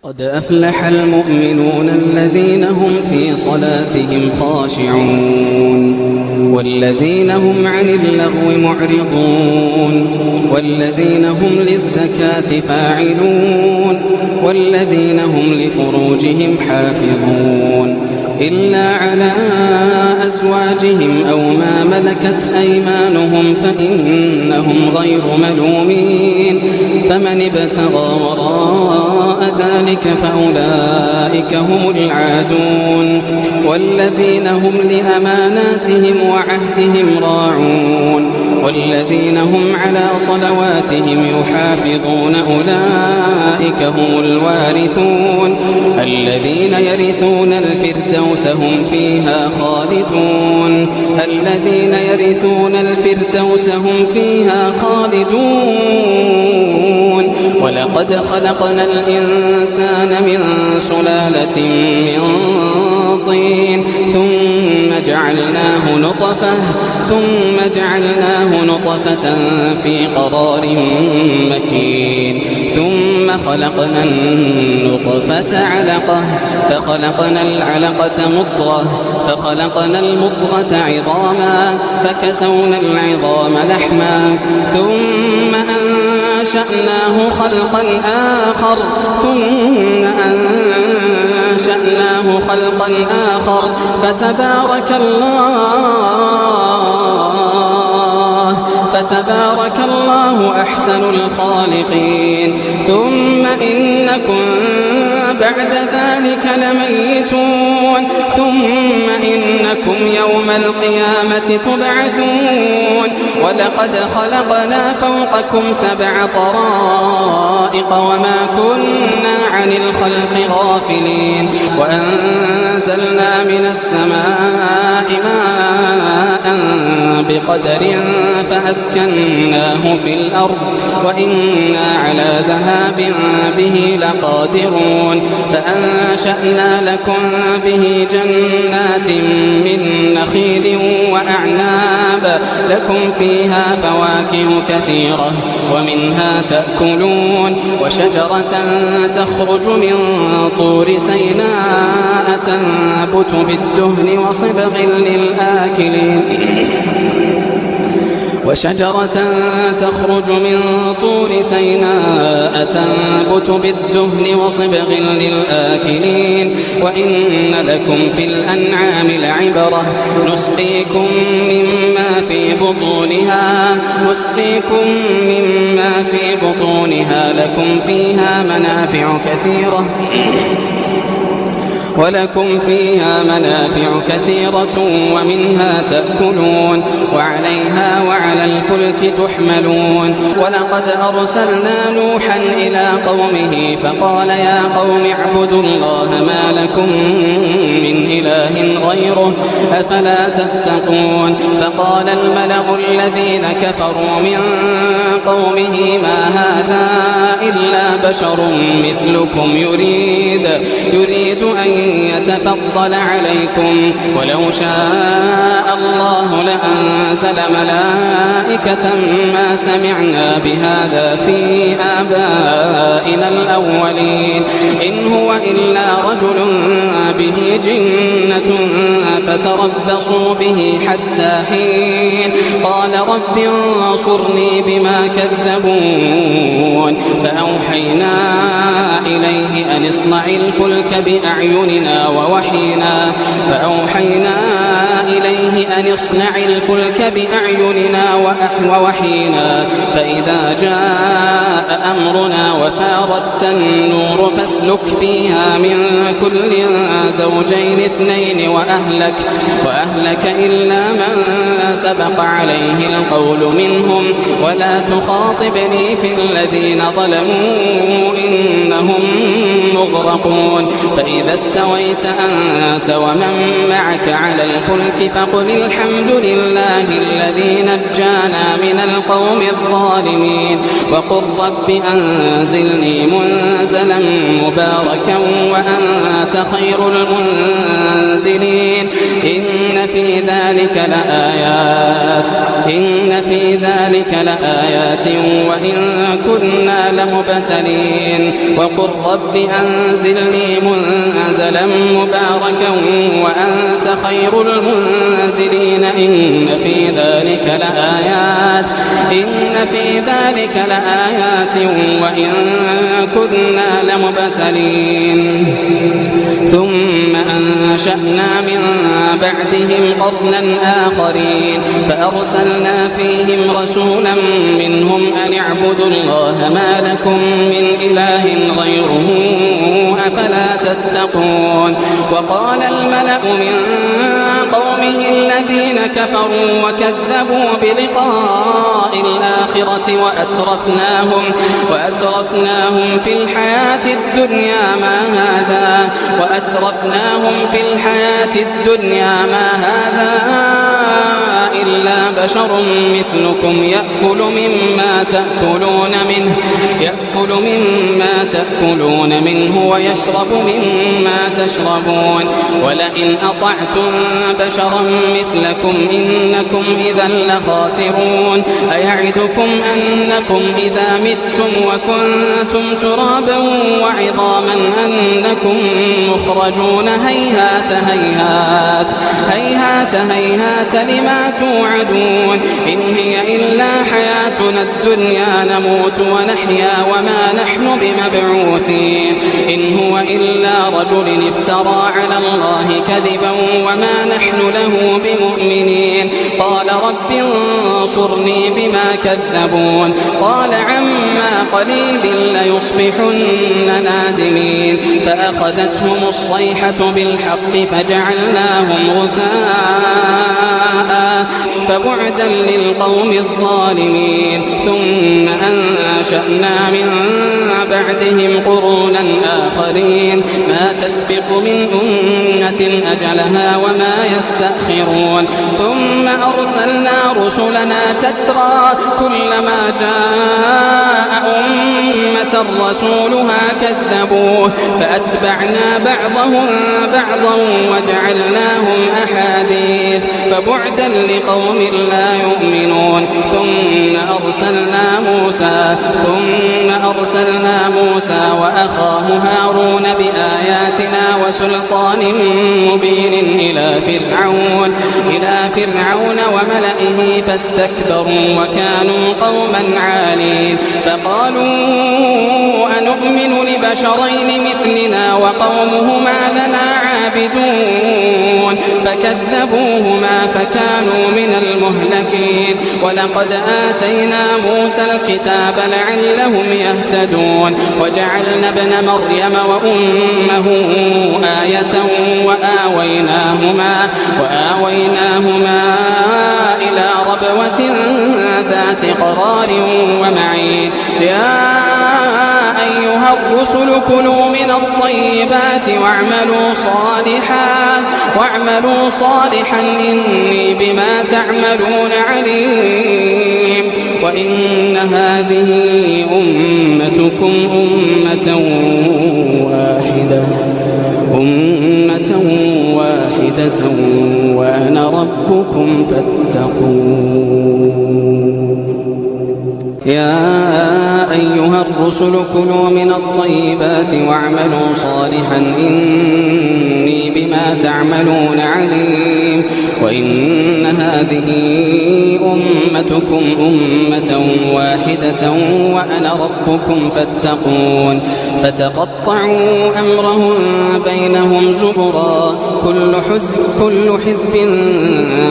قد أفلح المؤمنون الذين هم في صلاتهم خاشعون والذين هم عن اللغو معرضون والذين هم للزكاة فاعلون والذين هم لفروجهم حافظون إلا على أزواجهم أو ما ملكت أيمانهم فإنهم غير ملومين فمن ابتغى وراء ذلك فأولئك هم العادون والذين هم لأماناتهم وعهدهم راعون والذين هم على صلواتهم يحافظون أولئك هم الوارثون الذين يرثون الفردوس هم فيها خالدون الذين يرثون الفردوس هم فيها خالدون ولقد خلقنا الإنسان من سلالة من طين ثم جعلناه نطفة في قرار مكين ثم خلقنا النطفة علقة فخلقنا العلقة مضغة فخلقنا المضغة عظاما فكسونا العظام لحما ثم أنشأناه خلقا آخر فتبارك الله أحسن الخالقين ثم إنكم بعد ذلك لميتون ثم إنكم يوم القيامة تبعثون ولقد خلقنا فوقكم 7 طرائق وما كنا عن الخلق غافلين وأنزلنا من السماء ماء بقدر فأسكناه في الأرض وإنا على ذهاب به لقادرون فأنشأنا لكم به جنات من نخيل وأعناب لكم فيها فواكه كثيرة ومنها تأكلون وشجرة تخرج من طور سيناء تنبت بالدهن وصبغ للآكلين وشجرة تخرج من طور سيناء تنبت بالدهن وصبغ للآكلين وإن لكم في الأنعام لعبرة نسقيكم مما في بطونها لكم فيها منافع كثيرة ومنها تأكلون وعليها وعلى الفلك تحملون ولقد أرسلنا نوحا إلى قومه فقال يا قوم اعبدوا الله ما لكم من إله غيره أفلا تتقون فقال الملأ الذين كفروا من قومه ما هذا إلا بشر مثلكم يريد أن يتفضل عليكم ولو شاء الله لأنزل ملائكة ما سمعنا بهذا في آبائنا الأولين إن هو إلا رجل به جنة فتربصوا به حتى حين قال رب انصرني بما كذبون فأوحينا إليه أن اصنع الفلك بأعيننا ووحينا فإذا جاء أمرنا وفارت النور فاسلك فيها من كل زوجين 2 وأهلك إلا من سبق عليه القول منهم ولا تخاطبني في الذين ظلموا إنهم مغرقون فإذا استويت أنت ومن معك على الفلك فقل الحمد لله الذي نجانا من القوم الظالمين وقل رب أنزلني منزلا مباركا وأنت خير المنزلين إن في ذلك لآيات وإن كنا لمبتلين وقل رب أنزلني منزلا مباركا وأنت خير المنزلين إن في ذلك لآيات وإن كنا لمبتلين ثم أنشأنا من بعدهم قرنا آخرين فأرسلنا فيهم رسولا منهم أن اعبدوا الله ما لكم من إله غيره أفلا تتقون وقال الملأ من قومه الذين كفروا وكذبوا بلقاء الآخرة وأترفناهم في الحياة الدنيا ما هذا إلا بشر مثلكم يأكل مما تأكلون منه ويشرب مما تشربون ولئن أطعتم بشرا مثلكم إنكم إذا لخاسرون أيعدكم أنكم إذا متم وكنتم ترابا وعظاما أنكم مخرجون هيهات لما توعدون إن هي إلا حياتنا الدنيا نموت ونحيا وما نحن بمبعوثين إن هو إلا رجل افترى على الله كذبا وما نحن له بمؤمنين قال رب انصرني بما كذبون قال عما قليل ليصبحن نادمين فأخذتهم الصيحة بالحق فجعلناهم غثاء فبعدا للقوم الظالمين ثم أنشأنا من بعدهم قرونا آخرين ما تسبق من أمة أجلها وما يستأخرون ثم أرسلنا رسلنا تترى كلما جاء أمة رسولها كذبوه فأتبعنا بعضهم بعضا وجعلناهم أحاديث فبعدا لقوم لا يؤمنون ثم أرسلنا موسى وأخاه هارون بآياتنا وسلطان مبين إلى فرعون وملئه فاستكبروا وكانوا قوما عالين فقالوا أنؤمن لبشرين مثلنا وقومهما لنا عابدون فكذبوهما فكانوا من المهلكين ولقد آتينا موسى الكتاب لعلهم يهتدون وجعلنا ابن مريم وأمه آية وآويناهما إلى ربوة ذات قرار ومعين يا أيها الرسل كلوا من الطيبات واعملوا صالحا إني بما تعملون عليم وإن هذه أمتكم أمة واحدة وأنا ربكم فاتقون يا أيها الرسل كلوا من الطيبات واعملوا صالحا إني بما تعملون عليم وإن هذه أمتكم أمة واحدة وأنا ربكم فاتقون فتقطعوا أمرهم بينهم زبرا كل حزب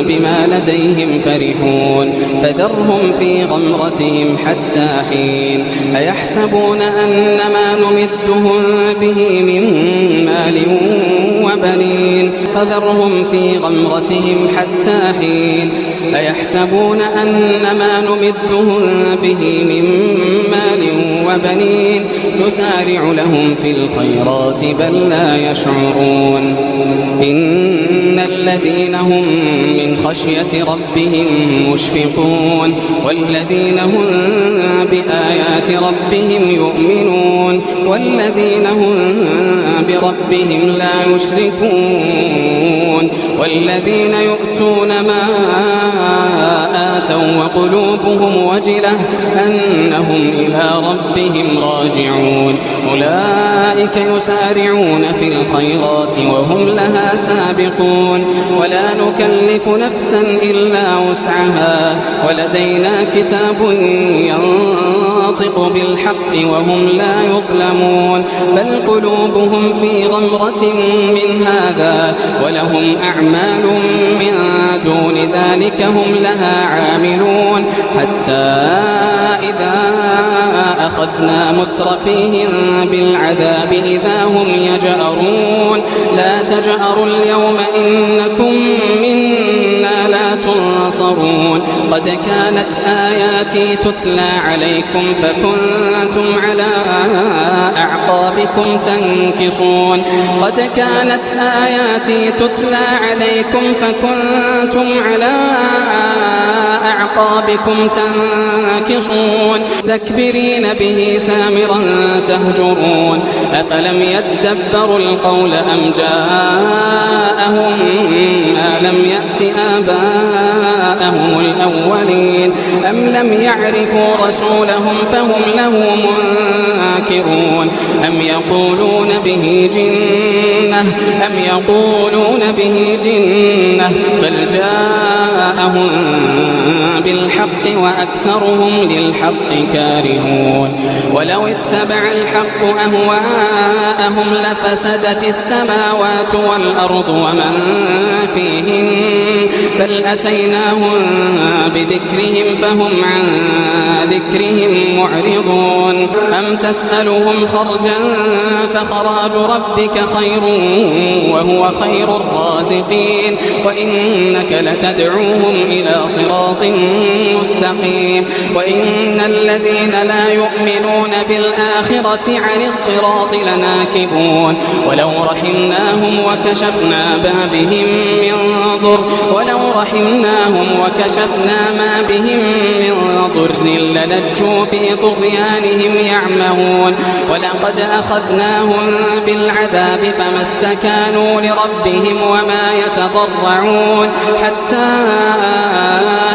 بما لديهم فرحون فذرهم في غمرتهم حتى حين أيحسبون أن ما نمدهم به من مال وبنين فذرهم في غمرتهم حتى حين أيحسبون أن ما نمدهم به من مال وبنين نسارع لهم في الخيرات بل لا يشعرون إن الذين هم من خشية ربهم مشفقون والذين هم بآيات ربهم يؤمنون والذين هم بربهم لا يشركون والذين يؤتون ما آتوا وقلوبهم وجلة أنهم إلى ربهم راجعون أولئك يسارعون في الخيرات وهم لها سابقون ولا نكلف نفسا إلا وسعها ولدينا كتاب ينطق بالحق وهم لا يظلمون بل قلوبهم في غمرة من هذا ولهم أعمال من دون ذلك هم لها عاملون حتى إذا أخذنا مترفيهم بالعذاب إذا هم يجأرون لا تجأروا اليوم إنكم منا لا تنصرون قد كانت آياتي تتلى عليكم فكنتم على أعقابكم تنكصون قد كانت آياتي تتلى عليكم فكنتم على أعقابكم تنكصون مستكبرين به سامرا تهجرون أفلم يدبروا القول أم جاءهم ما لم يأت آباءهم الأولين أم لم يعرفوا رسولهم فهم له منكرون أم يقولون به جنة بل جاءهم بالحق وأكثرهم للحق كارهون ولو اتبع الحق أهواءهم لفسدت السماوات والأرض ومن فيهن بل أتيناهم بذكرهم فهم عن ذكرهم معرضون أم تسألهم خرجا فخراج ربك خير وهو خير الرازقين وإنك لتدعوهم إلى صراط مستقيم وإن الذين لا يؤمنون بالآخرة عن الصراط لناكبون ولو رحمناهم وكشفنا ما بهم من ضر للجوا في طغيانهم يعمهون ولقد أخذناهم بالعذاب فما استكانوا لربهم وما يتضرعون حتى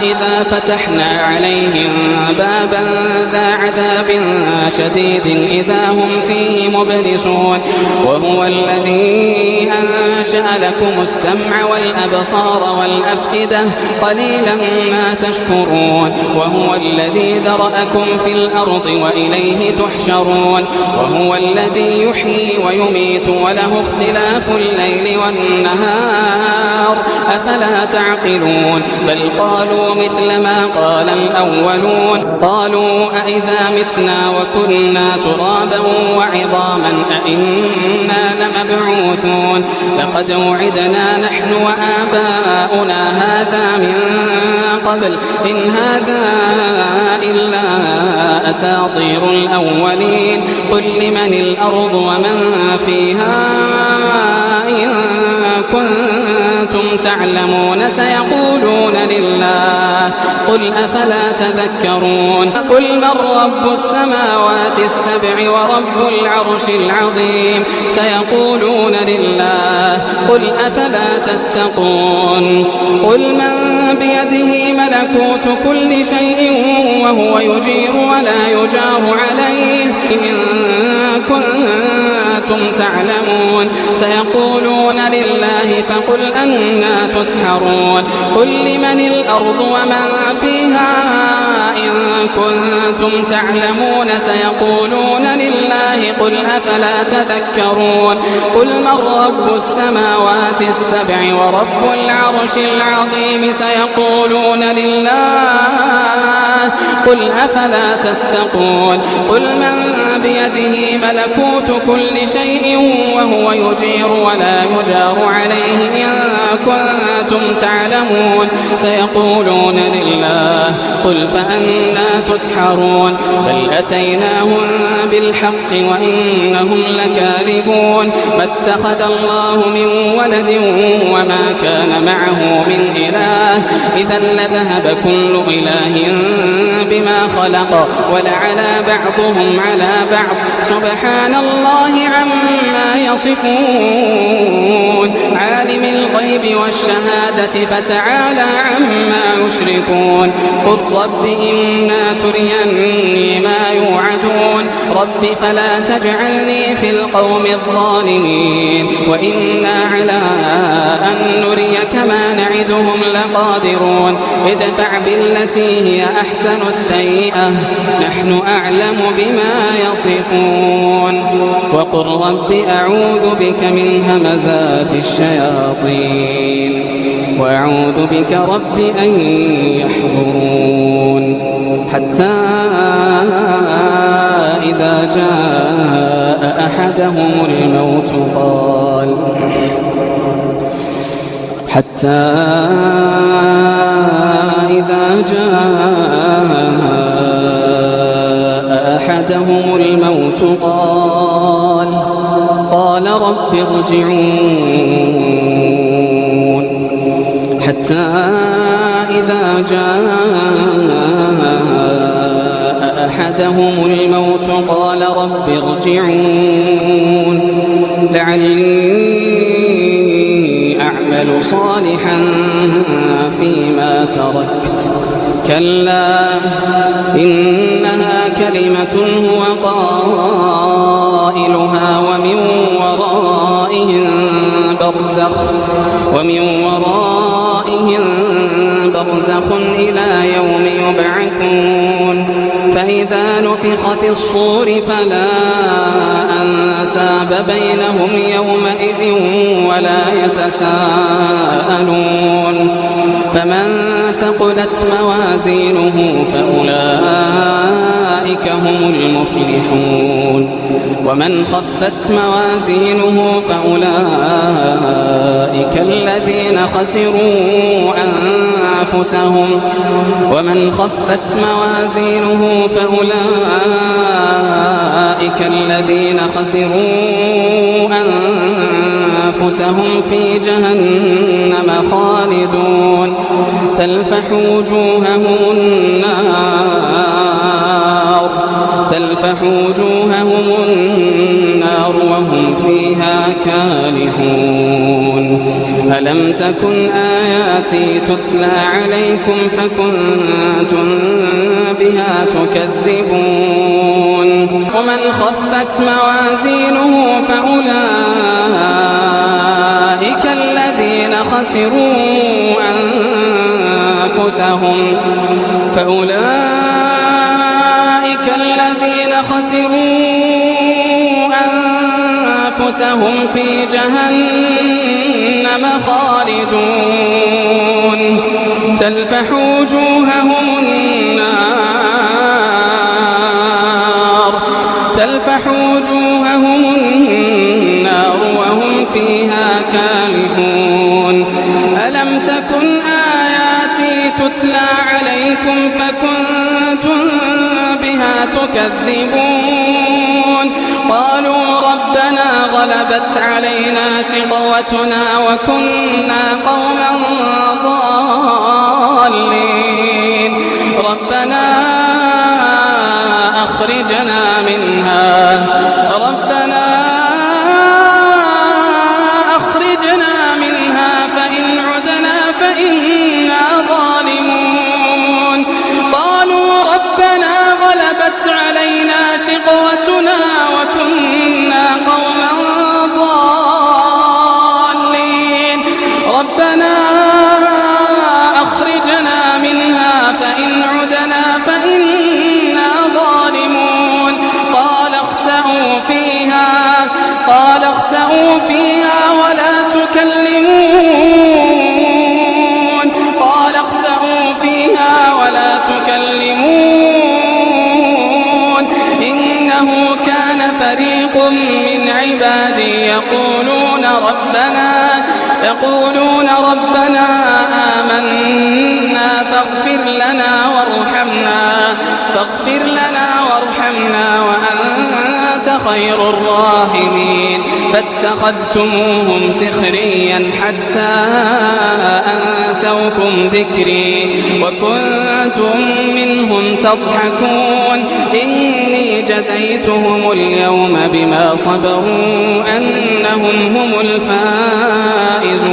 إذا فتحنا عليهم بابا ذا عذاب شديد إذا هم فيه مبلسون وهو الذي أنشأ لكم السمع والأبصار والأفئدة قليلا ما تشكرون وهو الذي ذرأكم في الأرض وإليه تحشرون وهو الذي يحيي ويميت وله اختلاف الليل والنهار أفلا تعقلون بل قالوا مثل ما قال الأولون قالوا أئذا متنا وكنا ترابا وعظاما أئنا لمبعوثون لقد وعدنا نحن وآباؤنا هذا من قبل إن هذا إلا أساطير الأولين قل لمن الأرض ومن فيها إن كنتم تعلمون سيقولون لله قل أفلا تذكرون قل من رب السماوات السبع ورب العرش العظيم سيقولون لله قل أفلا تتقون قل من بيده ملكوت كل شيء وهو يجير ولا يجار عليه إن كنتم تعلمون سيقولون لله فقل أنا تسحرون قل لمن الأرض ومن فيها إن كنتم تعلمون سيقولون لله قل أفلا تذكرون قل من رب السماوات السبع ورب العرش العظيم سيقولون لله قل أفلا تتقون قل من بيده ملكوت كل شيء وهو يجير ولا يجار عليه إن كنتم تعلمون سيقولون لله قل فأنا تسحرون بل أتيناهم بالحق وإنهم لكاذبون ما اتخذ الله من ولد وما كان معه من إله إذا لذهب كل إله بما خلق ولعلى بعضهم على بعض سبحان الله عما يصفون عالم الغيب والشهادة فتعالى عما يشركون قل رب إما تريني ما يوعدون رب فلا تجعلني في القوم الظالمين وإنا على أن نريك ما نعدهم لقادرون ادفع بالتي هي أحسن السيئة نحن أعلم بما يصفون وقل رب أعوذ بك من همزات الشياطين وأعوذ بك رب أن يحضرون حتى إذا جاء أحدهم الموت قال رب ارجعون حتى إذا جاء أحدهم الموت قال رب ارجعون لعلي أعمل صالحا فيما تركت كلا إنها كلمة هو قائلها ومن ورائهم برزخ إلى يوم يبعثون فإذا نفخ في الصور فلا أنساب بينهم يومئذ ولا يتساءلون فمن ثقلت موازينه فأولئك هم المفلحون ومن خفت موازينه فأولئك الذين خسروا أنفسهم في جهنم خالدون تلفح وجوههم النار وهم فيها كالحون ألم تكن آياتي تتلى عليكم فكنتم بها تكذبون ومن خفت موازينه فأولئك الذين خسروا أنفسهم في جهنم خالدون تلفح وجوههم النار وهم فيها كالحون ألم تكن آياتي تتلى عليكم فكنتم بها تكذبون قالوا ربنا غلبت علينا شقوتنا وكنا قوما ضالين ربنا أخرجنا منها فإن عدنا فإنا ظالمون قالوا ربنا غلبت علينا شقوتنا وكنا قوما ضالين ربنا أخرجنا منها فإن عدنا فإنا ظالمون قال اخسئوا فيها ولا تكلمون إنه كان فريق من عبادي يقولون ربنا آمنا فاغفر لنا وارحمنا وأنت خير الراحمين فاتخذتموهم سخريا حتى أنسوكم ذكري وكنتم منهم تضحكون إني جزيتهم اليوم بما صبروا أنهم إنهم هم الفائزون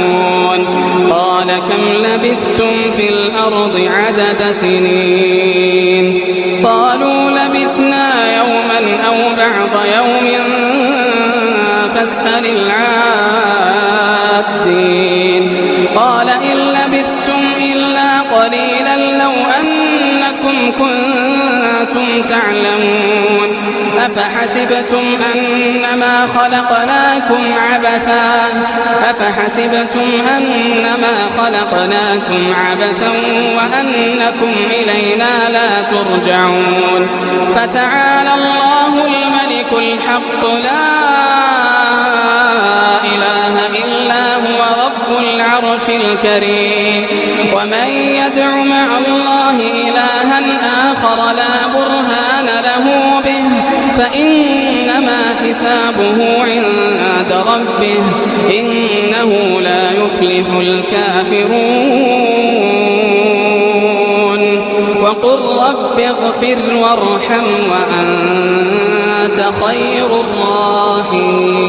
قال كم لبثتم في الأرض عدد سنين قالوا لبثنا يوما أو بعض يوم فاسأل العادين قال إن لبثتم إلا قليلا لو أنكم كنتم تعلمون أفحسبتم أنما خلقناكم عبثا وأنكم إلينا لا ترجعون فتعالى الله الملك الحق لا إله إلا هو رب العرش الكريم ومن يدع مع الله إلها آخر لا برهان له به فإنما حسابه عند ربه إنه لا يفلح الكافرون وقل رب اغفر وارحم وأنت خير الراحمين